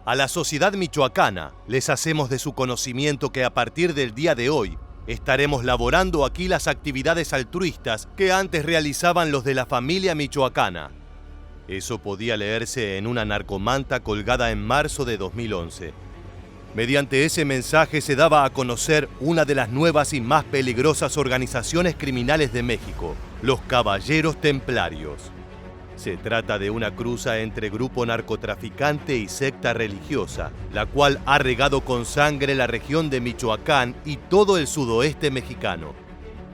A la sociedad michoacana les hacemos de su conocimiento que a partir del día de hoy estaremos laborando aquí las actividades altruistas que antes realizaban los de la familia michoacana. Eso podía leerse en una narcomanta colgada en marzo de 2011. Mediante ese mensaje se daba a conocer una de las nuevas y más peligrosas organizaciones criminales de México, los Caballeros Templarios. Se trata de una cruza entre grupo narcotraficante y secta religiosa, la cual ha regado con sangre la región de Michoacán y todo el sudoeste mexicano.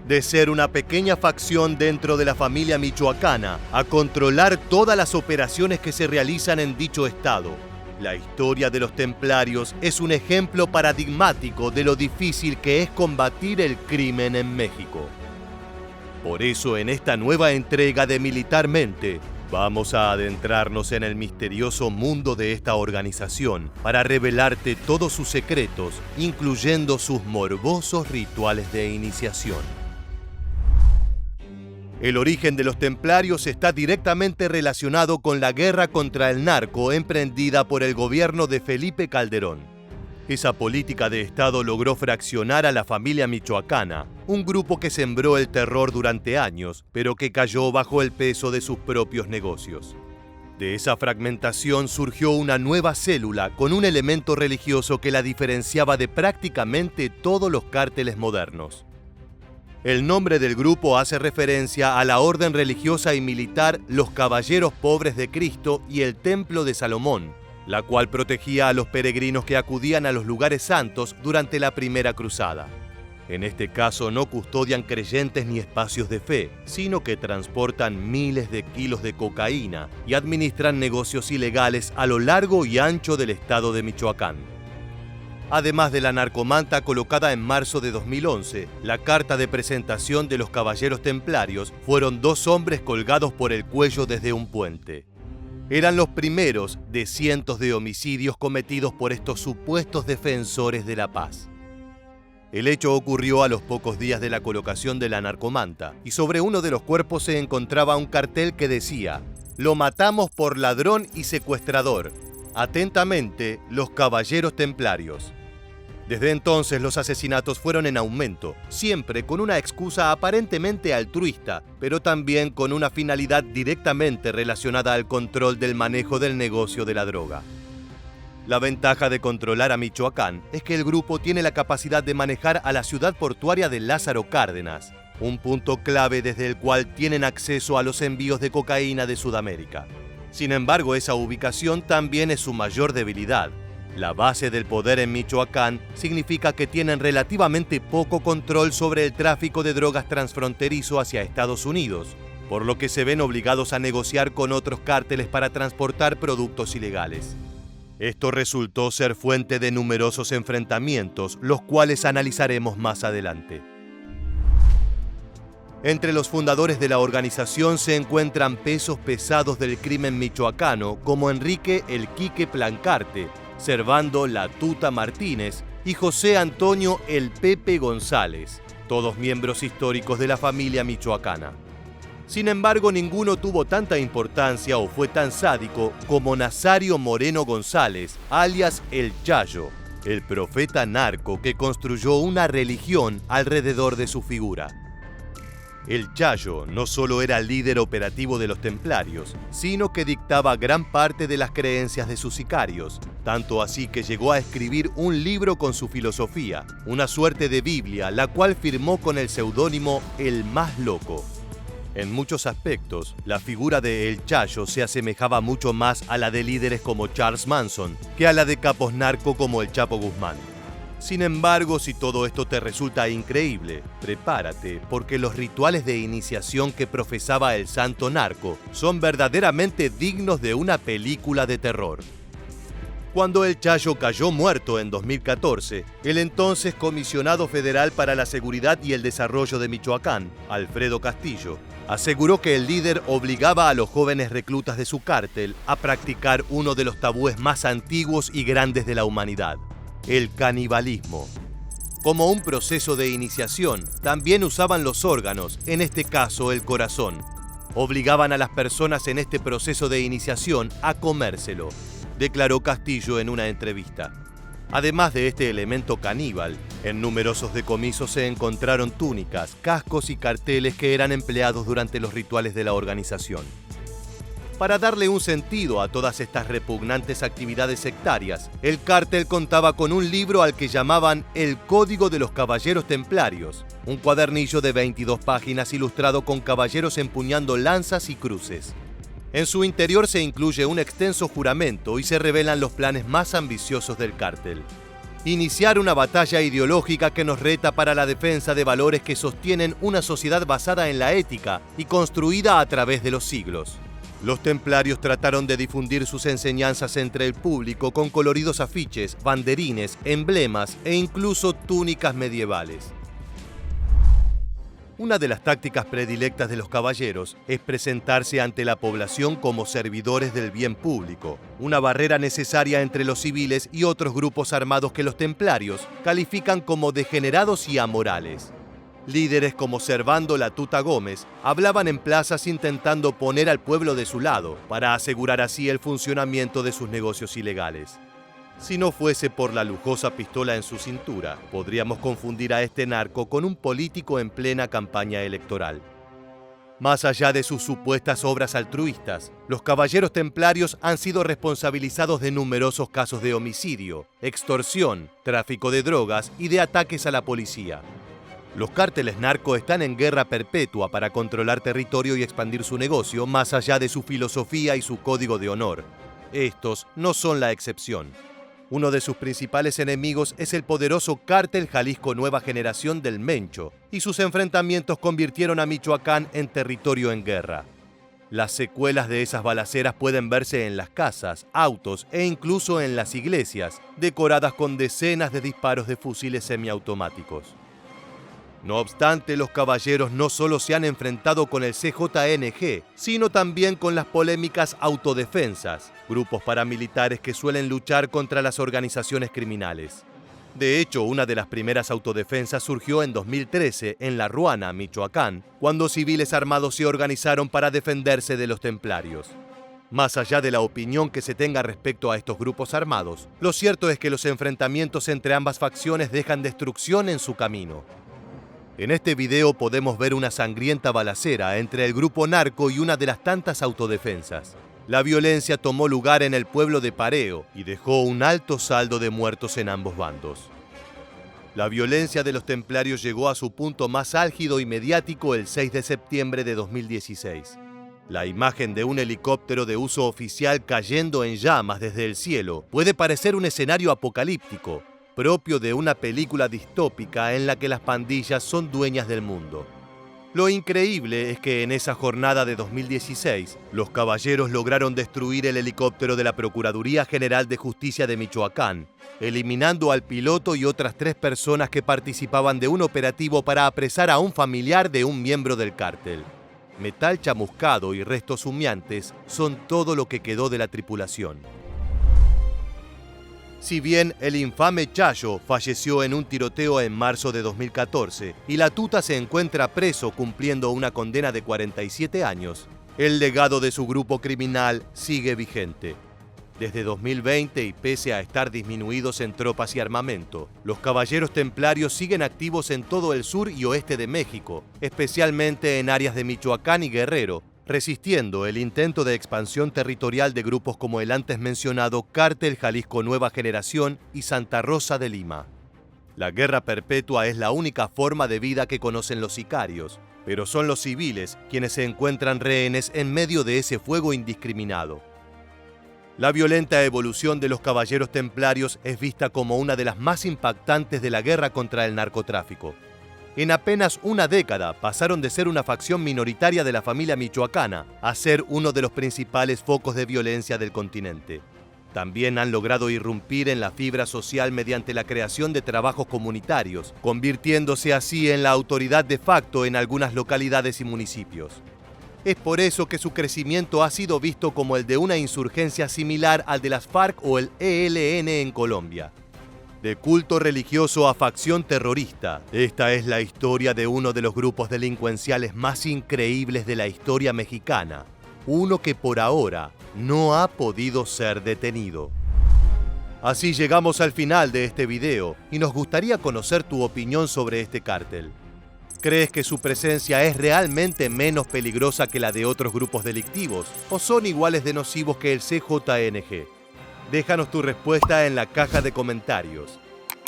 De ser una pequeña facción dentro de la familia michoacana a controlar todas las operaciones que se realizan en dicho estado. La historia de los templarios es un ejemplo paradigmático de lo difícil que es combatir el crimen en México. Por eso, en esta nueva entrega de Militarmente, vamos a adentrarnos en el misterioso mundo de esta organización para revelarte todos sus secretos, incluyendo sus morbosos rituales de iniciación. El origen de los templarios está directamente relacionado con la guerra contra el narco emprendida por el gobierno de Felipe Calderón. Esa política de Estado logró fraccionar a la familia michoacana, un grupo que sembró el terror durante años, pero que cayó bajo el peso de sus propios negocios. De esa fragmentación surgió una nueva célula con un elemento religioso que la diferenciaba de prácticamente todos los cárteles modernos. El nombre del grupo hace referencia a la orden religiosa y militar Los Caballeros Pobres de Cristo y el Templo de Salomón, la cual protegía a los peregrinos que acudían a los lugares santos durante la Primera Cruzada. En este caso no custodian creyentes ni espacios de fe, sino que transportan miles de kilos de cocaína y administran negocios ilegales a lo largo y ancho del estado de Michoacán. Además de la narcomanta colocada en marzo de 2011, la carta de presentación de los Caballeros Templarios fueron 2 hombres colgados por el cuello desde un puente. Eran los primeros de cientos de homicidios cometidos por estos supuestos defensores de la paz. El hecho ocurrió a los pocos días de la colocación de la narcomanta, y sobre uno de los cuerpos se encontraba un cartel que decía: «Lo matamos por ladrón y secuestrador. Atentamente, los Caballeros Templarios». Desde entonces los asesinatos fueron en aumento, siempre con una excusa aparentemente altruista, pero también con una finalidad directamente relacionada al control del manejo del negocio de la droga. La ventaja de controlar a Michoacán es que el grupo tiene la capacidad de manejar a la ciudad portuaria de Lázaro Cárdenas, un punto clave desde el cual tienen acceso a los envíos de cocaína de Sudamérica. Sin embargo, esa ubicación también es su mayor debilidad. La base del poder en Michoacán significa que tienen relativamente poco control sobre el tráfico de drogas transfronterizo hacia Estados Unidos, por lo que se ven obligados a negociar con otros cárteles para transportar productos ilegales. Esto resultó ser fuente de numerosos enfrentamientos, los cuales analizaremos más adelante. Entre los fundadores de la organización se encuentran pesos pesados del crimen michoacano como Enrique El Quique Plancarte, Servando La Tuta Martínez y José Antonio El Pepe González, todos miembros históricos de la familia michoacana. Sin embargo, ninguno tuvo tanta importancia o fue tan sádico como Nazario Moreno González, alias El Chayo, el profeta narco que construyó una religión alrededor de su figura. El Chayo no solo era líder operativo de los templarios, sino que dictaba gran parte de las creencias de sus sicarios, tanto así que llegó a escribir un libro con su filosofía, una suerte de Biblia, la cual firmó con el seudónimo El Más Loco. En muchos aspectos, la figura de El Chayo se asemejaba mucho más a la de líderes como Charles Manson que a la de capos narco como el Chapo Guzmán. Sin embargo, si todo esto te resulta increíble, prepárate, porque los rituales de iniciación que profesaba el santo narco son verdaderamente dignos de una película de terror. Cuando El Chayo cayó muerto en 2014, el entonces comisionado federal para la seguridad y el desarrollo de Michoacán, Alfredo Castillo, aseguró que el líder obligaba a los jóvenes reclutas de su cártel a practicar uno de los tabúes más antiguos y grandes de la humanidad: el canibalismo. Como un proceso de iniciación, también usaban los órganos, en este caso el corazón. Obligaban a las personas en este proceso de iniciación a comérselo. declaró Castillo en una entrevista. Además de este elemento caníbal, en numerosos decomisos se encontraron túnicas, cascos y carteles que eran empleados durante los rituales de la organización. Para darle un sentido a todas estas repugnantes actividades sectarias, el cártel contaba con un libro al que llamaban El Código de los Caballeros Templarios, un cuadernillo de 22 páginas ilustrado con caballeros empuñando lanzas y cruces. En su interior se incluye un extenso juramento y se revelan los planes más ambiciosos del cártel. Iniciar una batalla ideológica que nos reta para la defensa de valores que sostienen una sociedad basada en la ética y construida a través de los siglos. Los templarios trataron de difundir sus enseñanzas entre el público con coloridos afiches, banderines, emblemas e incluso túnicas medievales. Una de las tácticas predilectas de los caballeros es presentarse ante la población como servidores del bien público, una barrera necesaria entre los civiles y otros grupos armados que los templarios califican como degenerados y amorales. Líderes como Servando la Tuta Gómez hablaban en plazas intentando poner al pueblo de su lado para asegurar así el funcionamiento de sus negocios ilegales. Si no fuese por la lujosa pistola en su cintura, podríamos confundir a este narco con un político en plena campaña electoral. Más allá de sus supuestas obras altruistas, los caballeros templarios han sido responsabilizados de numerosos casos de homicidio, extorsión, tráfico de drogas y de ataques a la policía. Los cárteles narco están en guerra perpetua para controlar territorio y expandir su negocio más allá de su filosofía y su código de honor. Estos no son la excepción. Uno de sus principales enemigos es el poderoso cártel Jalisco Nueva Generación del Mencho, y sus enfrentamientos convirtieron a Michoacán en territorio en guerra. Las secuelas de esas balaceras pueden verse en las casas, autos e incluso en las iglesias, decoradas con decenas de disparos de fusiles semiautomáticos. No obstante, los caballeros no solo se han enfrentado con el CJNG, sino también con las polémicas autodefensas, grupos paramilitares que suelen luchar contra las organizaciones criminales. De hecho, una de las primeras autodefensas surgió en 2013 en La Ruana, Michoacán, cuando civiles armados se organizaron para defenderse de los templarios. Más allá de la opinión que se tenga respecto a estos grupos armados, lo cierto es que los enfrentamientos entre ambas facciones dejan destrucción en su camino. En este video podemos ver una sangrienta balacera entre el grupo narco y una de las tantas autodefensas. La violencia tomó lugar en el pueblo de Pareo y dejó un alto saldo de muertos en ambos bandos. La violencia de los templarios llegó a su punto más álgido y mediático el 6 de septiembre de 2016. La imagen de un helicóptero de uso oficial cayendo en llamas desde el cielo puede parecer un escenario apocalíptico, propio de una película distópica en la que las pandillas son dueñas del mundo. Lo increíble es que en esa jornada de 2016, los caballeros lograron destruir el helicóptero de la Procuraduría General de Justicia de Michoacán, eliminando al piloto y otras 3 personas que participaban de un operativo para apresar a un familiar de un miembro del cártel. Metal chamuscado y restos humeantes son todo lo que quedó de la tripulación. Si bien el infame Chayo falleció en un tiroteo en marzo de 2014 y la Tuta se encuentra preso cumpliendo una condena de 47 años, el legado de su grupo criminal sigue vigente. Desde 2020 y pese a estar disminuidos en tropas y armamento, los caballeros templarios siguen activos en todo el sur y oeste de México, especialmente en áreas de Michoacán y Guerrero, resistiendo el intento de expansión territorial de grupos como el antes mencionado Cártel Jalisco Nueva Generación y Santa Rosa de Lima. La guerra perpetua es la única forma de vida que conocen los sicarios, pero son los civiles quienes se encuentran rehenes en medio de ese fuego indiscriminado. La violenta evolución de los caballeros templarios es vista como una de las más impactantes de la guerra contra el narcotráfico. En apenas una década pasaron de ser una facción minoritaria de la familia michoacana a ser uno de los principales focos de violencia del continente. También han logrado irrumpir en la fibra social mediante la creación de trabajos comunitarios, convirtiéndose así en la autoridad de facto en algunas localidades y municipios. Es por eso que su crecimiento ha sido visto como el de una insurgencia similar al de las FARC o el ELN en Colombia. De culto religioso a facción terrorista, esta es la historia de uno de los grupos delincuenciales más increíbles de la historia mexicana, uno que por ahora no ha podido ser detenido. Así llegamos al final de este video y nos gustaría conocer tu opinión sobre este cártel. ¿Crees que su presencia es realmente menos peligrosa que la de otros grupos delictivos o son iguales de nocivos que el CJNG? Déjanos tu respuesta en la caja de comentarios.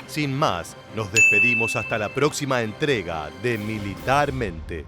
Sin más, nos despedimos hasta la próxima entrega de Militarmente.